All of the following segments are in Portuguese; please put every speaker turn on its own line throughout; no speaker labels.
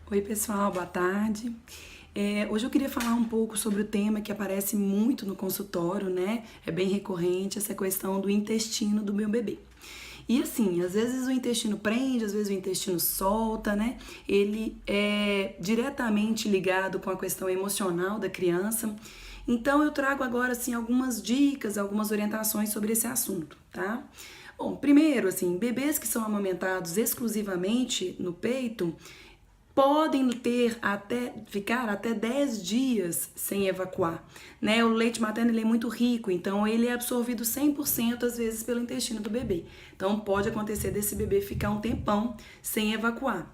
Oi pessoal, boa tarde. Hoje eu queria falar um pouco sobre o tema que aparece muito no consultório, né? É bem recorrente essa questão do intestino do meu bebê. E assim, às vezes o intestino prende, às vezes o intestino solta, né? Ele é diretamente ligado com a questão emocional da criança. Então eu trago agora assim algumas dicas, algumas orientações sobre esse assunto, tá? Bom, primeiro, assim, bebês que são amamentados exclusivamente no peito podem ficar até 10 dias sem evacuar, né? O leite materno ele é muito rico, então ele é absorvido 100% às vezes pelo intestino do bebê. Então pode acontecer desse bebê ficar um tempão sem evacuar.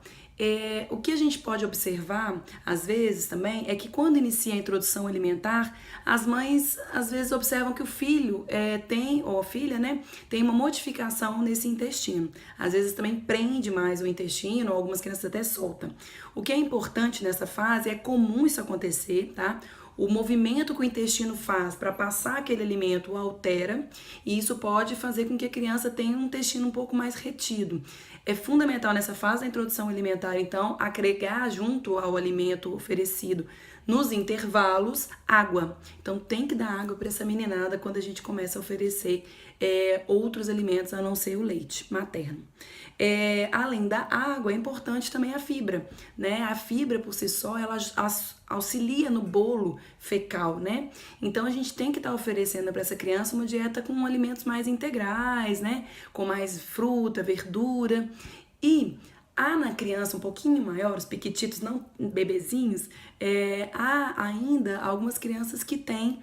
O que a gente pode observar, às vezes também, é que quando inicia a introdução alimentar, as mães às vezes observam que o filho tem, ou a filha, né, tem uma modificação nesse intestino. Às vezes também prende mais o intestino, ou algumas crianças até soltam. O que é importante nessa fase, é comum isso acontecer, tá? O movimento que o intestino faz para passar aquele alimento altera, e isso pode fazer com que a criança tenha um intestino um pouco mais retido. É fundamental nessa fase da introdução alimentar, então, agregar junto ao alimento oferecido nos intervalos água. Então, tem que dar água para essa meninada quando a gente começa a oferecer outros alimentos a não ser o leite materno. Além da água, é importante também a fibra, né? A fibra por si só, ela auxilia no bolo fecal, né? Então a gente tem que estar oferecendo para essa criança uma dieta com alimentos mais integrais, né? Com mais fruta, verdura. E há na criança um pouquinho maior, os piquititos, não bebezinhos, há ainda algumas crianças que têm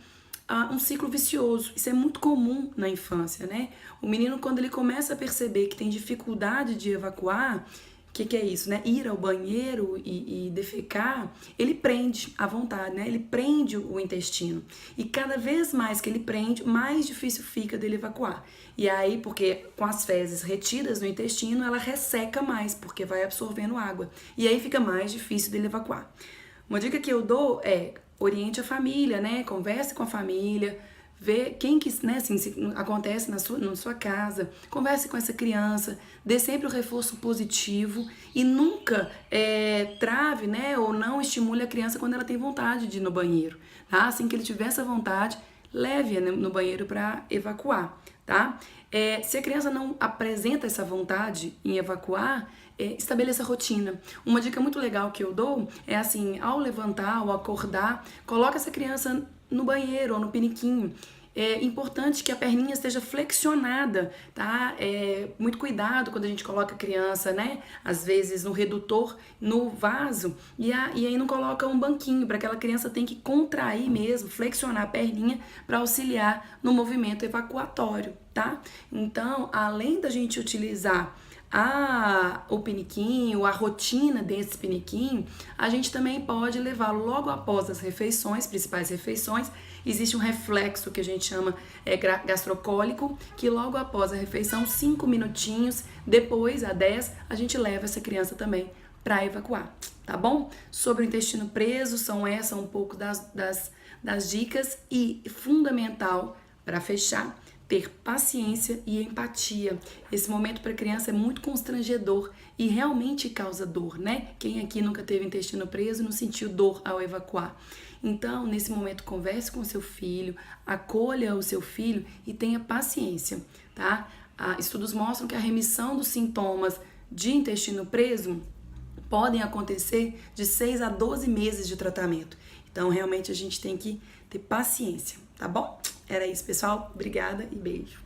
um ciclo vicioso. Isso é muito comum na infância, né? O menino, quando ele começa a perceber que tem dificuldade de evacuar, o que é isso, né? Ir ao banheiro e defecar, ele prende à vontade, né? Ele prende o intestino. E cada vez mais que ele prende, mais difícil fica dele evacuar. E aí, porque com as fezes retidas no intestino, ela resseca mais, porque vai absorvendo água. E aí fica mais difícil dele evacuar. Uma dica que eu dou é: oriente a família, né? Converse com a família, vê quem que, né, assim, se acontece na sua casa, converse com essa criança, dê sempre o reforço positivo e nunca trave, né, ou não estimule a criança quando ela tem vontade de ir no banheiro, tá? Assim que ele tiver essa vontade, leve-a no banheiro para evacuar, tá? Se a criança não apresenta essa vontade em evacuar, estabeleça rotina. Uma dica muito legal que eu dou é assim: ao levantar, ao acordar, coloca essa criança no banheiro ou no piniquinho. É importante que a perninha esteja flexionada, tá? Muito cuidado quando a gente coloca a criança, né? Às vezes no redutor, no vaso, e aí não coloca um banquinho, para aquela criança tem que contrair mesmo, flexionar a perninha para auxiliar no movimento evacuatório, tá? Então, além da gente utilizar o piniquinho, a rotina desse piniquinho, a gente também pode levar logo após as refeições, principais refeições. Existe um reflexo que a gente chama gastrocólico, que logo após a refeição, 5 minutinhos, depois a 10, a gente leva essa criança também para evacuar, tá bom? Sobre o intestino preso, são essas um pouco das dicas, e fundamental para fechar, ter paciência e empatia. Esse momento para a criança é muito constrangedor e realmente causa dor, né? Quem aqui nunca teve intestino preso não sentiu dor ao evacuar? Então, nesse momento, converse com o seu filho, acolha o seu filho e tenha paciência, tá? Estudos mostram que a remissão dos sintomas de intestino preso podem acontecer de 6 a 12 meses de tratamento. Então, realmente, a gente tem que ter paciência, tá bom? Era isso, pessoal. Obrigada e beijo.